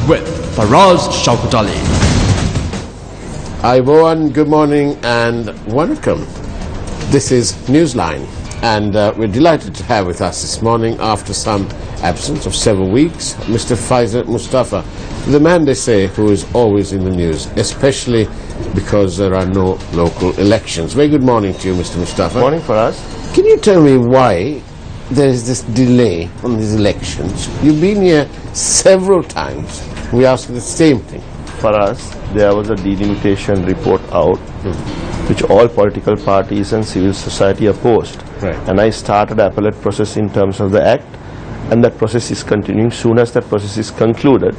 with Faraz Shaukat Ali. Ivan, good morning and welcome. This is Newsline, and we're delighted to have with us this morning, after some absence of several weeks, Mr. Faisal Mustafa, the man, they say, who is always in the news, especially because there are no local elections. Very good morning to you, Mr. Mustafa. Morning for us. Can you tell me why there is this delay on these elections? You've been here several times. We ask the same thing. For us, there was a delimitation report out, which all political parties and civil society opposed. Right. And I started an appellate process in terms of the act, and that process is continuing. Soon as that process is concluded,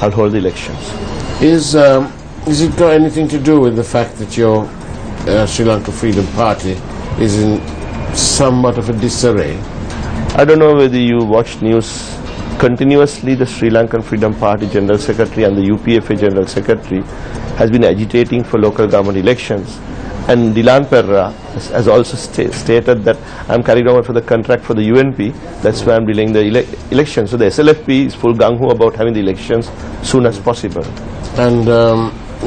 I'll hold the elections. Is it got anything to do with the fact that your Sri Lanka Freedom Party is in somewhat of a disarray? I don't know whether you watch news. Continuously, the Sri Lankan Freedom Party General Secretary and the UPFA General Secretary has been agitating for local government elections. And Dilan Perra has also stated that I'm carrying over for the contract for the UNP. That's why I'm delaying the elections. So the SLFP is full gung-ho about having the elections soon as possible. And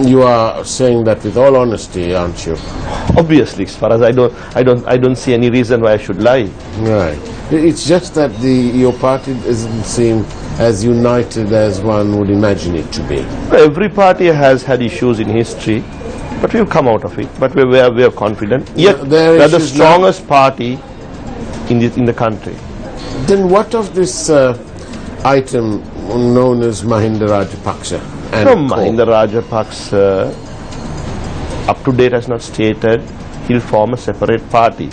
you are saying that with all honesty, aren't you? Obviously, as far as I don't see any reason why I should lie. Right. It's just that your party doesn't seem as united as one would imagine it to be. Every party has had issues in history, but we've come out of it. But we are confident. Yet we are the strongest party in the country. Then what of this item known as Mahinda Rajapaksa? Mahinda Rajapaksa, up to date, has not stated he'll form a separate party.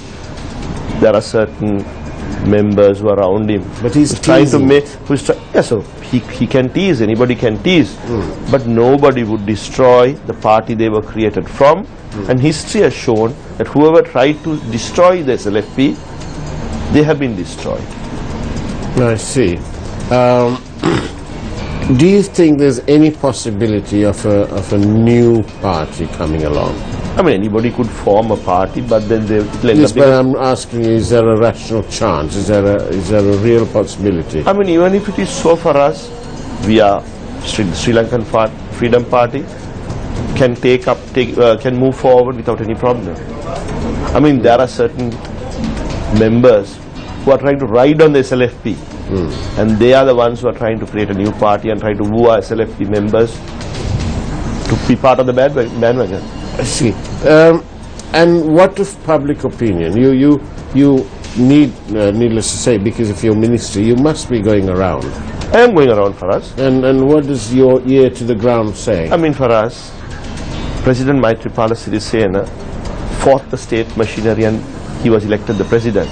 There are certain members who are around him, but he's trying to make. So he can tease. Anybody can tease, but nobody would destroy the party they were created from. And history has shown that whoever tried to destroy the SLFP, they have been destroyed. I see. Do you think there's any possibility of a new party coming along? I mean, anybody could form a party, but then they'll end Yes, up. but I'm asking you, is there a rational chance? Is there a real possibility? I mean, even if it is so for us, we are Sri Lankan Freedom Party can move forward without any problem. I mean, there are certain members who are trying to ride on the SLFP, and they are the ones who are trying to create a new party and try to woo our SLFP members to be part of the bandwagon. I see. And what of public opinion? You need, needless to say, because of your ministry, you must be going around. I am going around for us. And what does your ear to the ground say? I mean, for us, President Maithripala Sirisena fought the state machinery and he was elected the president.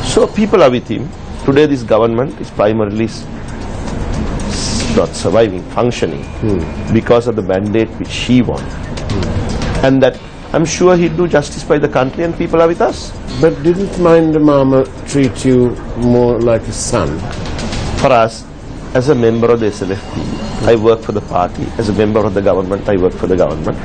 So people are with him. Today this government is primarily not surviving, functioning, because of the mandate which he won. And that I'm sure he'd do justice by the country, and people are with us. But didn't Mahinda Mama treat you more like a son? For us, as a member of the SLFP, I work for the party. As a member of the government, I work for the government.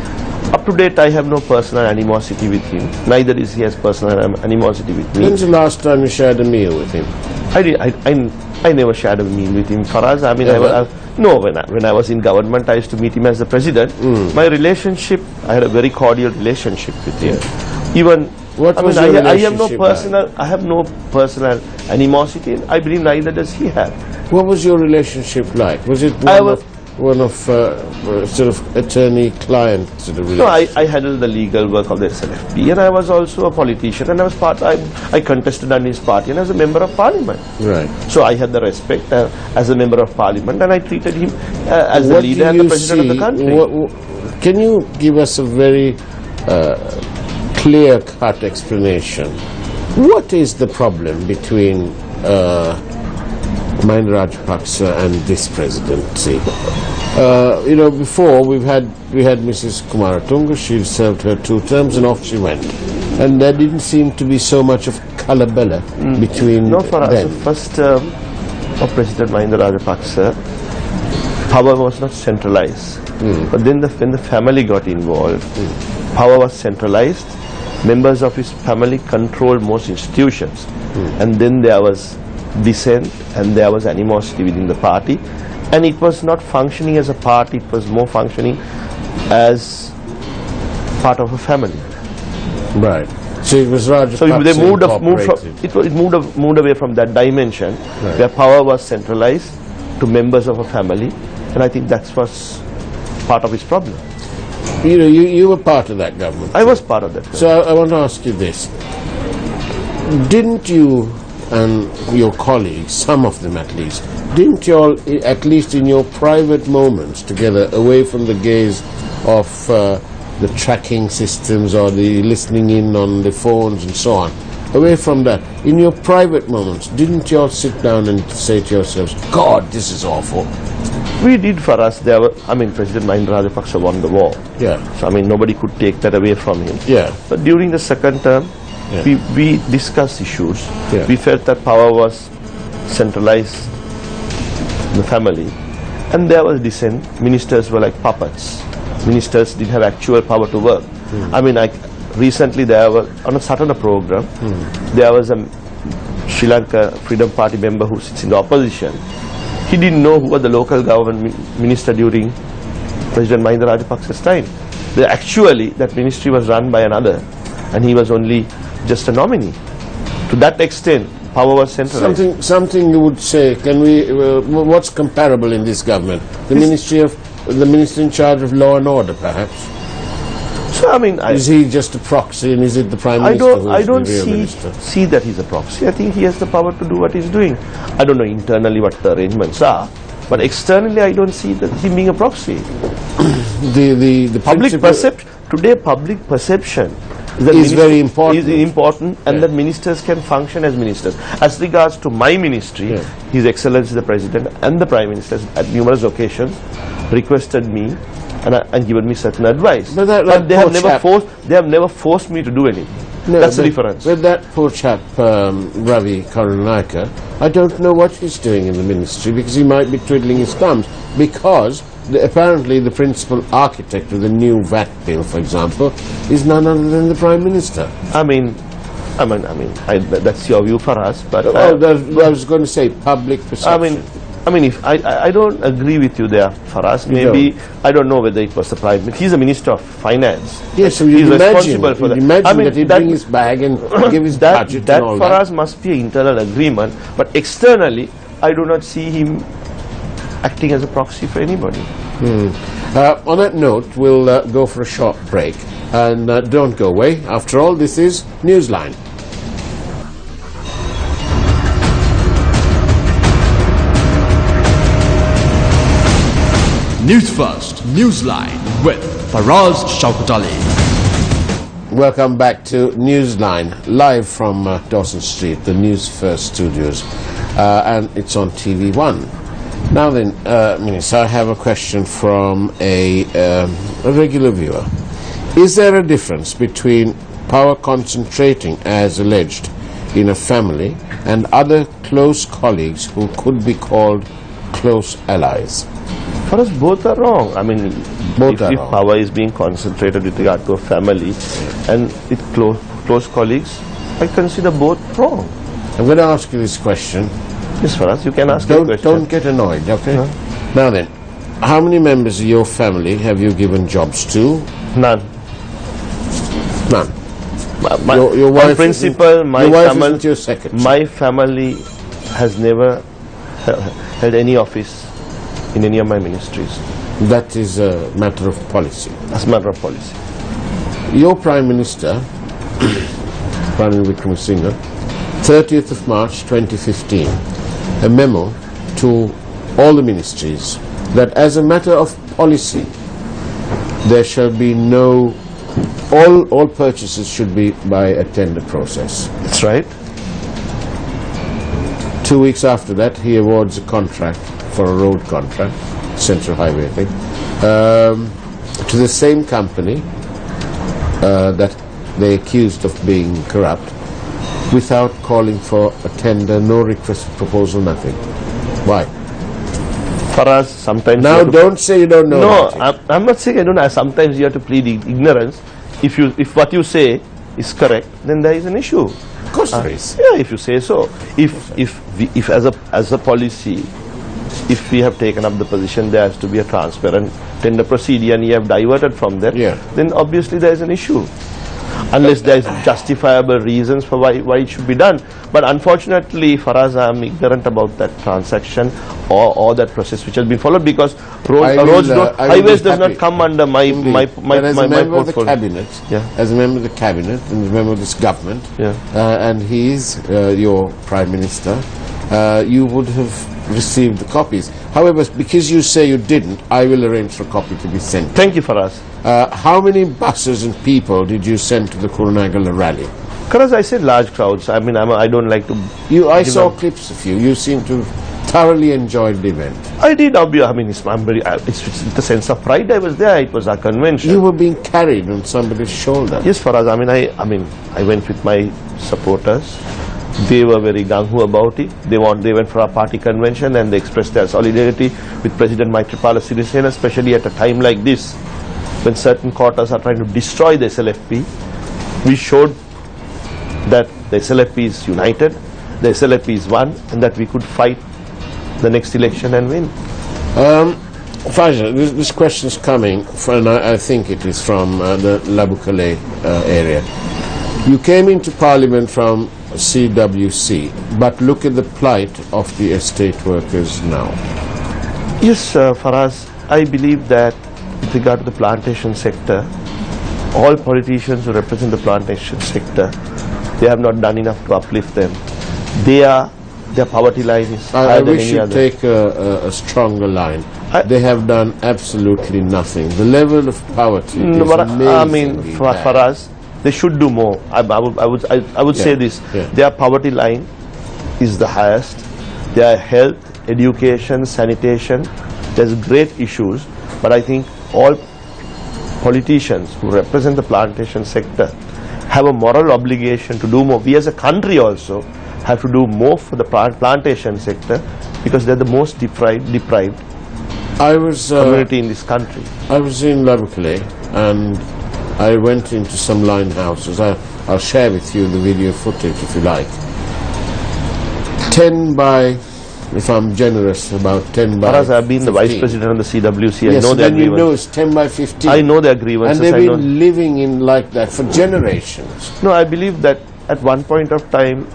Up to date, I have no personal animosity with him. Neither is he has personal animosity with me. When's the last time you shared a meal with him? I never shared a meal with him. For us, I mean, when I was in government, I used to meet him as the president. My relationship, I had a very cordial relationship with him. Even I have no personal animosity, and I believe neither does he have. What was your relationship like? Was it one of sort of attorney-client sort of relationship? No, I handled the legal work of the SLFP, and I was also a politician, and I contested on his party, and as a member of parliament. Right. So I had the respect as a member of parliament, and I treated him as the leader and the president of the country. Can you give us a very clear-cut explanation? What is the problem between Mahinda Rajapaksa and this presidency? Before we had Mrs. Kumaratunga. She served her 2 terms and off she went, and there didn't seem to be so much of kalabella between No, for us, them. the first term of President Mahinda Rajapaksa, power was not centralized. But then when the family got involved, power was centralized. Members of his family controlled most institutions, and then there was dissent and there was animosity within the party, and it was not functioning as a party, it was more functioning as part of a family. Right. So it was Rajapaksa So they moved incorporated. moved away from that dimension, Right. where power was centralized to members of a family, and I think that was part of its problem. You know, you were part of that government. I was part of that. So I want to ask you this. Didn't you and your colleagues, some of them at least, didn't you all, at least in your private moments together, away from the gaze of the tracking systems or the listening in on the phones and so on, away from that, in your private moments, didn't you all sit down and say to yourselves, God, this is awful? We did. For us, President Mahinda Rajapaksa won the war. Yeah. So nobody could take that away from him. Yeah. But during the second term, Yeah. we discussed issues. Yeah. We felt that power was centralized in the family, and there was dissent. Ministers were like puppets. Ministers didn't have actual power to work. Recently there was, on a Saturday program, there was a Sri Lanka Freedom Party member who sits in the opposition. He didn't know who was the local government minister during President Mahinda Rajapaksa's time. Actually, that ministry was run by another, and he was only just a nominee. To that extent, power was centralized. Something you would say, can we, what's comparable in this government? The minister in charge of law and order, perhaps? So is he just a proxy, and is it the Prime Minister I don't the real minister? see that he's a proxy. I think he has the power to do what he's doing. I don't know internally what the arrangements are, but externally I don't see that him being a proxy. The Public perception today, public perception is very important. Is important, and that ministers can function as ministers. As regards to my ministry, His Excellency the President and the Prime Minister at numerous occasions requested me and given me certain advice. But they have never forced me to do anything. No, that's the difference. With that poor chap, Ravi Karunaka, I don't know what he's doing in the ministry, because he might be twiddling his thumbs, because apparently the principal architect of the new VAT bill, for example, is none other than the Prime Minister. That's your view for us, but I was going to say public perception. If I don't agree with you there, for us. Maybe I don't know whether it was the Prime Minister. He's a Minister of Finance. Yes, so he's responsible for that. Imagine that he'd bring his bag and give his budget that and all for that. us must be an internal agreement, but externally I do not see him acting as a proxy for anybody. On that note, we'll go for a short break, and don't go away. After all, this is Newsline. Newsfirst, Newsline with Faraz Shaukat Ali. Welcome back to Newsline, live from Dawson Street, the Newsfirst studios, and it's on TV1. Now then, Minister, I have a question from a regular viewer. Is there a difference between power concentrating, as alleged, in a family and other close colleagues who could be called close allies? For us, both are wrong. If wrong. power is being concentrated with regard to a family and with close colleagues, I consider both wrong. I'm going to ask you this question. Yes, for us, you can ask the question. Don't get annoyed, okay? Now then, how many members of your family have you given jobs to? None. None. Your wife on principle, isn't your secretary. My family has never held any office in any of my ministries. That is a matter of policy. That's a matter of policy. Your Prime Minister, Ranil Wickremesinghe, 30th of March 2015, a memo to all the ministries that as a matter of policy, there shall be no, all purchases should be by a tender process. That's right. 2 weeks after that, he awards a contract for a road contract, Central Highway thing, to the same company that they accused of being corrupt, without calling for a tender, no request for proposal, nothing. Why? For us, sometimes... Now, don't say you don't know. No, I'm not saying I don't know. Sometimes you have to plead ignorance. If what you say is correct, then there is an issue. Of course there is. Yeah, if you say so. If as a policy, if we have taken up the position there has to be a transparent tender procedure and you have diverted from that, then obviously there is an issue. Unless there is justifiable reasons for why it should be done. But unfortunately, for us, I am ignorant about that transaction or that process which has been followed, because highways does not come under my as a member of the portfolio. cabinet, as a member of the cabinet and as a member of this government, and he is your prime minister, you would have received the copies. However, because you say you didn't, I will arrange for a copy to be sent. Thank you, Faraz. How many buses and people did you send to the Kurunegala rally? Because I said large crowds. I mean, I don't like to... I saw clips of you. You seem to thoroughly enjoyed the event. I did. I mean, it's with the sense of pride I was there. It was our convention. You were being carried on somebody's shoulder. Yes, Faraz. I went with my supporters. They were very gung-ho about it. They went for our party convention and they expressed their solidarity with President Maithripala Sirisena, especially at a time like this, when certain quarters are trying to destroy the SLFP. We showed that the SLFP is united, the SLFP is one, and that we could fight the next election and win. Faisal, this question is coming, and I think it is from the Labukale area. You came into Parliament from CWC, but look at the plight of the estate workers now. Yes, Faraz, I believe that with regard to the plantation sector, all politicians who represent the plantation sector, they have not done enough to uplift them. Their poverty line is higher than any other. I wish you'd take a stronger line. They have done absolutely nothing. The level of poverty is amazing. I mean, for us, they should do more. I would say this. Their poverty line is the highest. Their health, education, sanitation, there's great issues. But I think all politicians who represent the plantation sector have a moral obligation to do more. We as a country also have to do more for the plantation sector, because they're the most deprived community in this country. I was in Labukale and I went into some line houses. I'll share with you the video footage if you like. 10 by, if I'm generous, about 10 by Faraz, I've been 15. The vice president of the CWC. Yes, I know their grievances. You know it's 10 by 15. I know their grievances. And they've been living in like that for generations. No, I believe that at one point of time,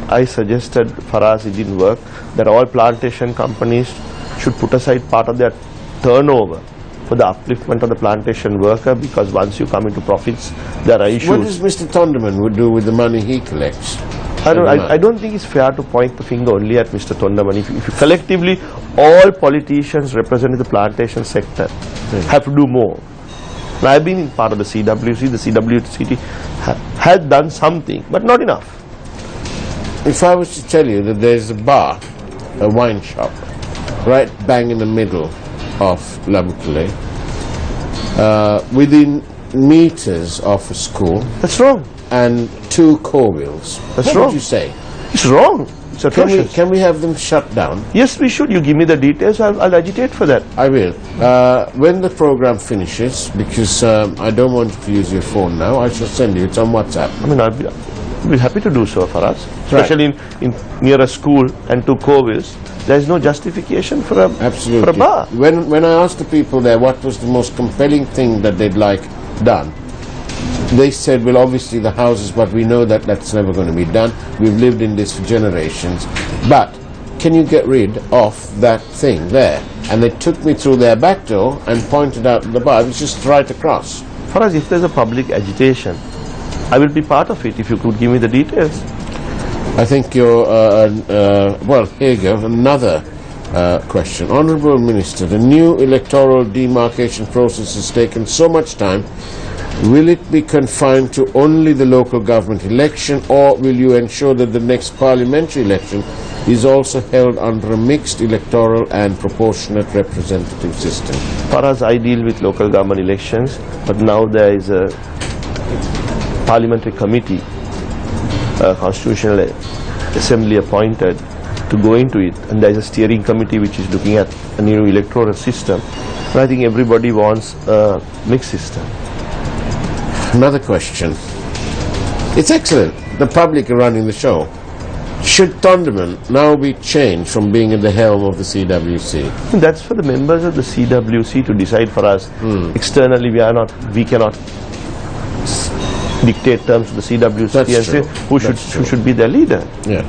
I suggested, Faraz, it didn't work, that all plantation companies should put aside part of their turnover for the upliftment of the plantation worker, because once you come into profits, there are issues. What does Mr. Tondaman do with the money he collects? I don't think it's fair to point the finger only at Mr. Tondaman. If you collectively, all politicians representing the plantation sector have to do more. Now, I've been in part of the CWC. The CWC has done something, but not enough. If I was to tell you that there's a bar, a wine shop, right bang in the middle of Labukale, within meters of a school. That's wrong. And 2 co-wheels. That's what wrong. Would you say? It's wrong. It's atrocious. Can we have them shut down? Yes, we should. You give me the details, I'll agitate for that. I will. When the program finishes, because I don't want to use your phone now, I shall send you. It's on WhatsApp. I mean, I'll be happy to do so for us. Especially in near a school and 2 co-wheels. There is no justification for a bar. When I asked the people there what was the most compelling thing that they'd like done, they said, well, obviously the houses, but we know that that's never going to be done. We've lived in this for generations. But can you get rid of that thing there? And they took me through their back door and pointed out the bar. It was just right across. For us, if there's a public agitation, I will be part of it if you could give me the details. I think you're, well, here you go, another question. Honourable Minister, the new electoral demarcation process has taken so much time. Will it be confined to only the local government election, or will you ensure that the next parliamentary election is also held under a mixed electoral and proportionate representative system? For us, I deal with local government elections, but now there is a parliamentary committee, constitutional assembly appointed to go into it, and there is a steering committee which is looking at a new electoral system. And I think everybody wants a mixed system. Another question. It's excellent. The public are running the show. Should Thunderman now be changed from being at the helm of the CWC? That's for the members of the CWC to decide for us. Externally, we cannot dictate terms to the CWC. That's and true. say who should be their leader. Yeah.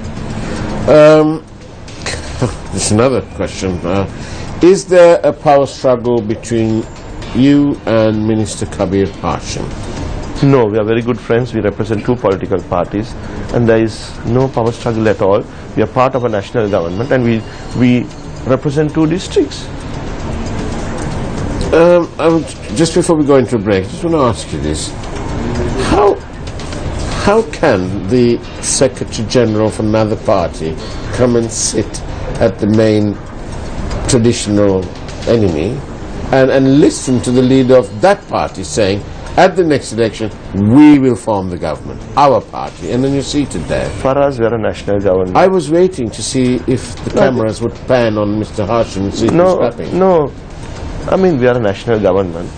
This is another question. Is there a power struggle between you and Minister Kabir Hashim? No, we are very good friends. We represent two political parties, and there is no power struggle at all. We are part of a national government, and we represent two districts. Just before we go into a break, I just want to ask you this: how can the Secretary General of another party come and sit at the main traditional enemy and listen to the leader of that party saying, at the next election, we will form the government, our party, and then you're seated there? For us, we are a national government. I was waiting to see if the cameras would pan on Mr. Hashim and see what's happening. No. I mean, we are a national government.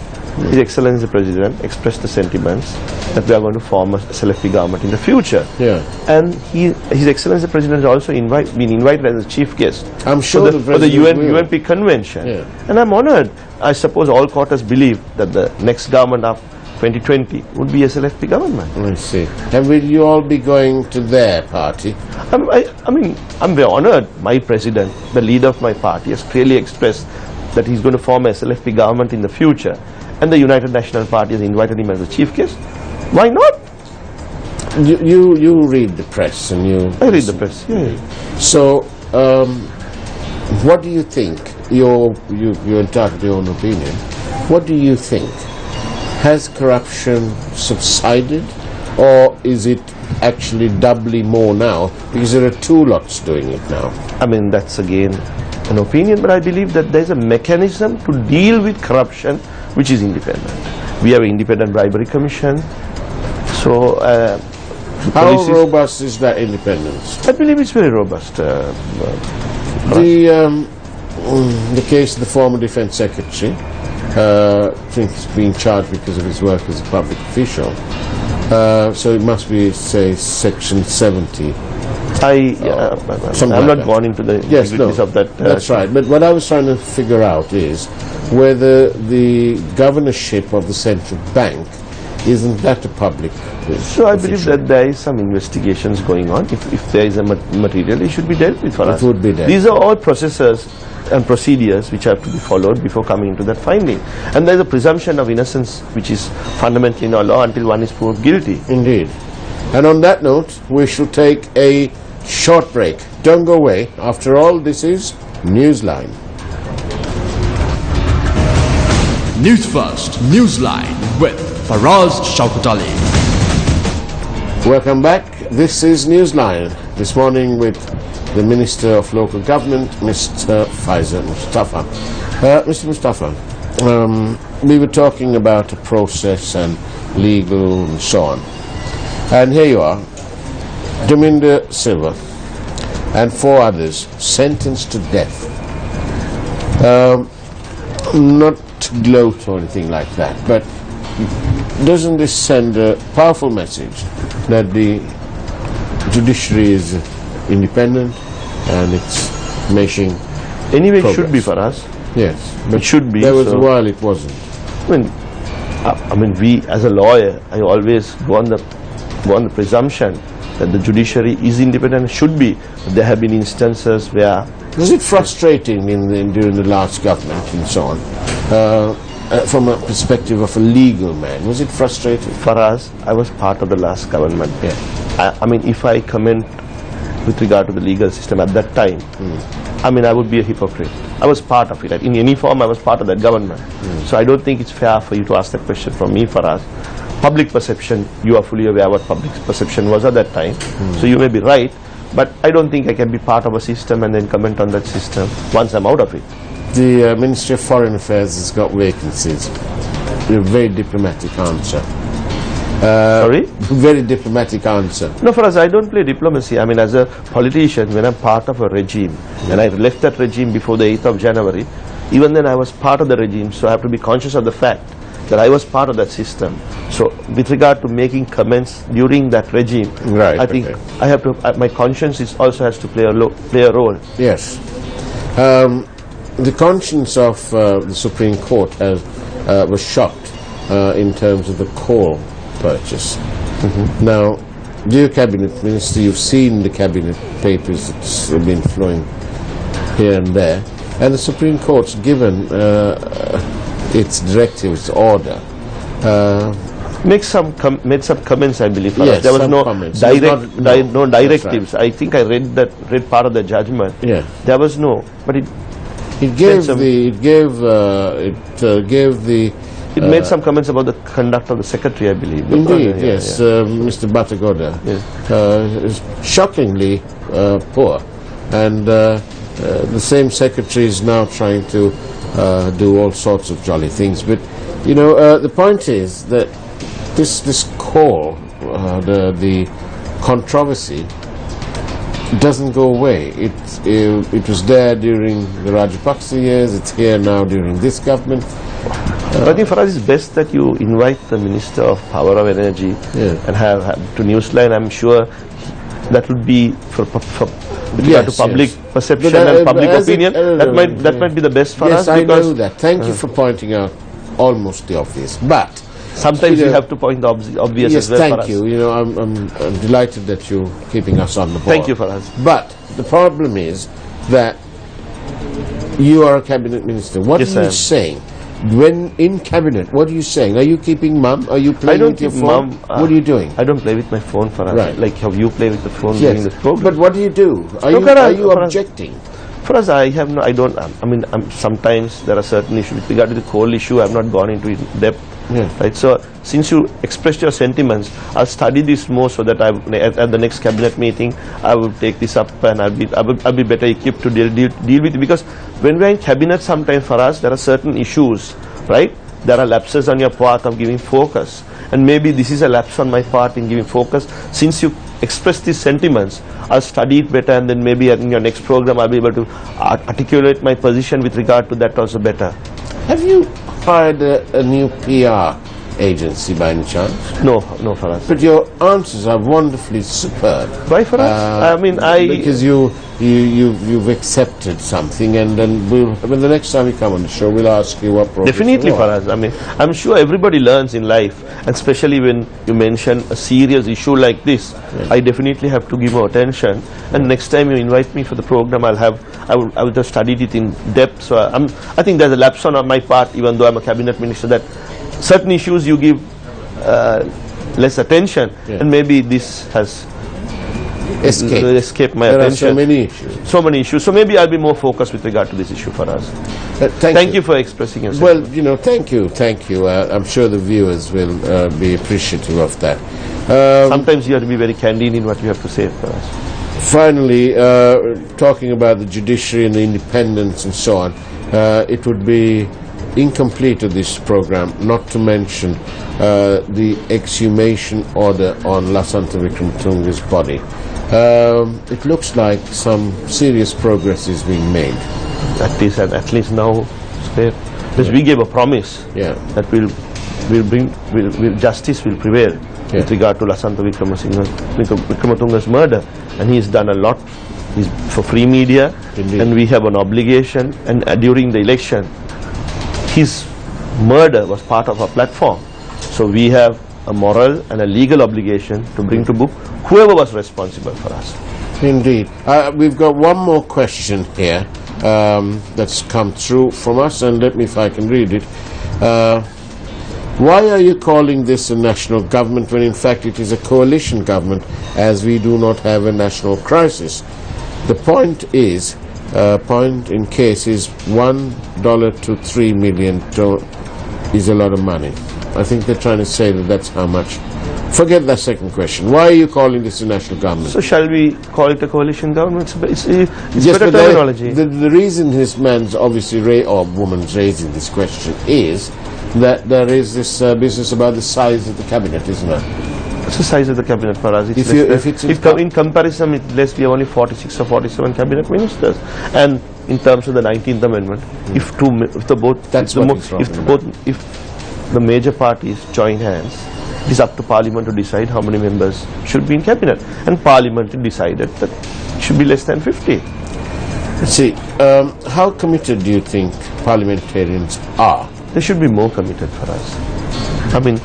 His Excellency the President expressed the sentiments that we are going to form a SLFP government in the future. Yeah. And His Excellency the President has also been invited as a chief guest I'm sure for the UNP convention. Yeah. And I'm honored. I suppose all quarters believe that the next government of 2020 would be a SLFP government. I see. And will you all be going to their party? I mean, I'm very honored. My president, the leader of my party, has clearly expressed that he's going to form a SLFP government in the future. And the United National Party has invited him as a chief guest. Why not? You read the press and you... I read the press, yeah. So, what do you think? You're entitled to your own opinion. What do you think? Has corruption subsided, or is it actually doubly more now? Because there are two lots doing it now. I mean, that's again an opinion, but I believe that there's a mechanism to deal with corruption which is independent. We have an independent bribery commission. So, how robust is that independence? I believe it's very robust. The case of the former Defence Secretary, I think he's being charged because of his work as a public official. So it must be, say, Section 70. I'm not gone into the nitty-gritties of that. That's right. But what I was trying to figure out is whether the governorship of the central bank, isn't that a public So I believe that there is some investigations going on. If there is a material, it should be dealt with for us. It would be dealt. These are all processes and procedures which have to be followed before coming into that finding. And there is a presumption of innocence which is fundamentally in our law until one is proved guilty. Indeed. And on that note, we shall take a short break. Don't go away. After all, this is Newsline. Newsfirst, Newsline with Faraz Shaukat Ali. Welcome back. This is Newsline. This morning with the Minister of Local Government, Mr. Faisal Mustafa. Mr. Mustafa, we were talking about a process and legal and so on. And here you are, Dominda Silva and 4 others sentenced to death. Not to gloat or anything like that, but doesn't this send a powerful message that the judiciary is independent and it's making Anyway, progress? it should be for us. Yes, It should be. there was so- a while it wasn't. I mean, we as a lawyer, I always go on the presumption that the judiciary is independent, should be. There have been instances where... Was it frustrating during the last government and so on, from a perspective of a legal man? Was it frustrating? For us, I was part of the last government. Yeah. I mean, if I comment with regard to the legal system at that time, I mean, I would be a hypocrite. I was part of it. In any form, I was part of that government. So I don't think it's fair for you to ask that question from me. For us, public perception, you are fully aware what public perception was at that time. So you may be right, but I don't think I can be part of a system and then comment on that system once I'm out of it. The Ministry of Foreign Affairs has got vacancies. A very diplomatic answer. Sorry? Very diplomatic answer. No, for us, I don't play diplomacy. I mean, as a politician, when I'm part of a regime, and I left that regime before the 8th of January, even then I was part of the regime, so I have to be conscious of the fact that I was part of that system. So with regard to making comments during that regime, Right, I think okay. I have to, my conscience is also has to play a role. Yes. The conscience of the Supreme Court was shocked in terms of the coal purchase. Now, dear Cabinet Minister, you've seen the Cabinet papers that's been flowing here and there, and the Supreme Court's given its directive, its order. Made some comments, I believe. Yes, there was some no comments. no directives. Right. I think I read part of the judgment. Yeah. There was no, but it It made some comments about the conduct of the secretary, I believe. Indeed, Yeah, yes, yeah. Mr. Batagoda Yes. is shockingly poor, and the same secretary is now trying to do all sorts of jolly things. But you know, the point is that this call, the controversy, doesn't go away. It was there during the Rajapaksa years. It's here now during this government. I think for us it's best that you invite the Minister of Power of Energy and have to Newsline. I'm sure that would be for with regard to public perception and public opinion. That might be the best for us. Yes, I know that. Thank you for pointing out almost the obvious. But sometimes you have to point the obvious yes, as well for thank us. you. You know, I'm delighted that you're keeping us on the ball. Thank you for us. But the problem is that you are a cabinet minister. What Yes, are I you am. saying? When in cabinet, what are you saying? Are you keeping mum? Are you I playing don't with your keep phone? mum. What are you doing? I don't play with my phone for us. Right. Like how you play with the phone during this program. But what do you do? Are Look you, at are us, you for us. objecting? For us, I have no. I don't. I mean, sometimes there are certain issues with regard to the coal issue. I have not gone into it in depth. Yeah. Right. So, since you expressed your sentiments, I'll study this more so that at the next cabinet meeting, I will take this up and I'll be better equipped to deal with it. Because when we're in cabinet, sometimes for us there are certain issues, right? There are lapses on your part of giving focus, and maybe this is a lapse on my part in giving focus. Since you express these sentiments, I'll study it better, and then maybe in your next program I'll be able to articulate my position with regard to that also better. Have you hired a new PR agency by any chance? No, for us. But your answers are wonderfully superb. Why for us? I mean, because you've accepted something, and then when the next time you come on the show, we'll ask you what progress. Definitely you for are. us. I mean, I'm sure everybody learns in life, and especially when you mention a serious issue like this, I definitely have to give more attention. And next time you invite me for the program, I will just study it in depth. So I think there's a lapse on my part, even though I'm a cabinet minister, that certain issues you give less attention, and maybe this has escaped my There attention. are so many issues. So maybe I'll be more focused with regard to this issue for us. Thank you for expressing yourself. Well, you know, thank you. I'm sure the viewers will be appreciative of that. Sometimes you have to be very candid in what you have to say for us. Finally, talking about the judiciary and the independence and so on, it would be incomplete of this program not to mention the exhumation order on Lasantha Wickrematunge's body. It looks like some serious progress is being made. At least now, because we gave a promise that justice will prevail with regard to Lasantha Wickrematunge's murder, and he's done a lot. He's for free media, Indeed. and we have an obligation. And during the election, his murder was part of our platform, so we have a moral and a legal obligation to bring to book whoever was responsible for us. Indeed. We've got one more question here that's come through from us, and let me, if I can read it. Why are you calling this a national government when in fact it is a coalition government, as we do not have a national crisis? The point is, point in case is $1 to $3 million is a lot of money. I think they're trying to say that that's how much. Forget that second question. Why are you calling this a national government? So shall we call it a coalition government? It's Yes, better but terminology. The reason this man's obviously or woman's raising this question is that there is this business about the size of the cabinet, isn't there? What's the size of the cabinet for us? In comparison, it's less. We have only 46 or 47 cabinet ministers, and in terms of the 19th Amendment, if the major parties join hands, it is up to Parliament to decide how many members should be in cabinet, and Parliament decided that it should be less than 50. See, how committed do you think parliamentarians are? They should be more committed for us. I mean,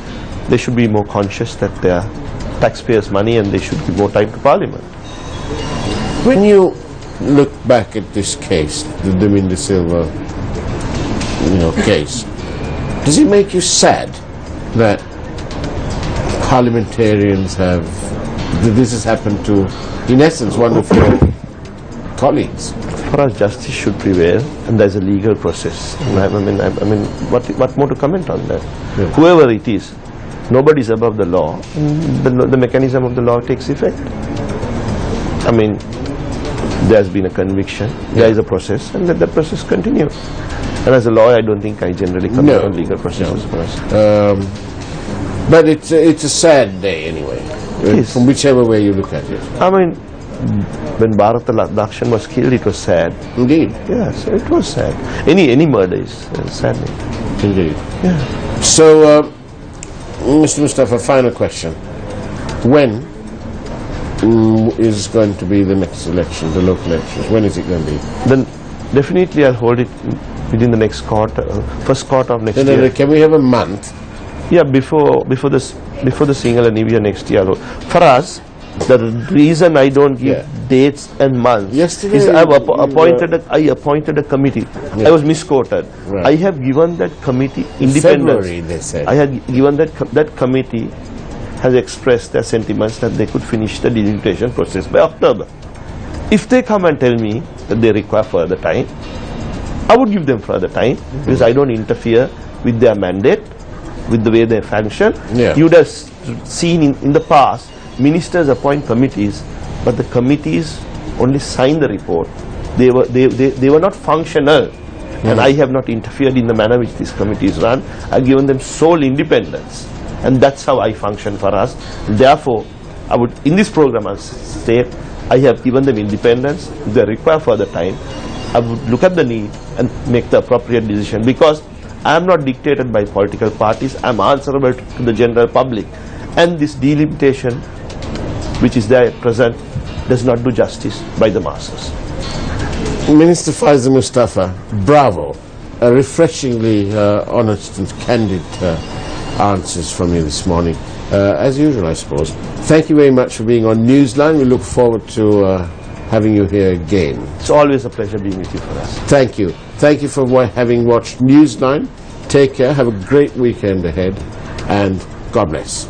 they should be more conscious that they are taxpayers' money and they should give more time to Parliament. When you look back at this case, the Daminda Silva, case, does it make you sad that parliamentarians that this has happened to, in essence, one of your colleagues? For us, justice should prevail, and there's a legal process. I mean, what more to comment on that? Yeah. Whoever it is, nobody is above the law. The mechanism of the law takes effect. I mean, there's been a conviction, there is a process, and let that process continue. And as a lawyer, I don't think I generally comment on legal processes for us. But it's a sad day anyway, from whichever way you look at it. I mean, when Bharat Dakshan was killed, it was sad. Indeed. Yes, it was sad. Any murder is saddening. Indeed. Yeah. So, Mr. Mustafa, final question. When is going to be the next election, the local elections? When is it going to be? Then definitely I'll hold it within the next quarter, first quarter of next year. Can we have a month? Yeah, before the Sinhala New Year next year. For us, the reason I don't give dates and months is I appointed a committee. I was misquoted. Right. I have given that committee independence. February, they said. I had given that committee has expressed their sentiments that they could finish the delimitation process by October. If they come and tell me that they require further time, I would give them further time, because I don't interfere with their mandate, with the way they function. Yeah. You would have seen in the past, ministers appoint committees, but the committees only sign the report. They were not functional, and I have not interfered in the manner which these committees run. I've given them sole independence, and that's how I function for us. Therefore, I would, in this program, I'll say I have given them independence. If they require further time, I would look at the need and make the appropriate decision, because I am not dictated by political parties. I am answerable to the general public, and this delimitation which is there at present does not do justice by the masses. Minister Faisal Mustafa, bravo. Refreshingly honest and candid answers from you this morning. As usual, I suppose. Thank you very much for being on Newsline. We look forward to having you here again. It's always a pleasure being with you for us. Thank you. Thank you for having watched Newsline. Take care. Have a great weekend ahead. And God bless.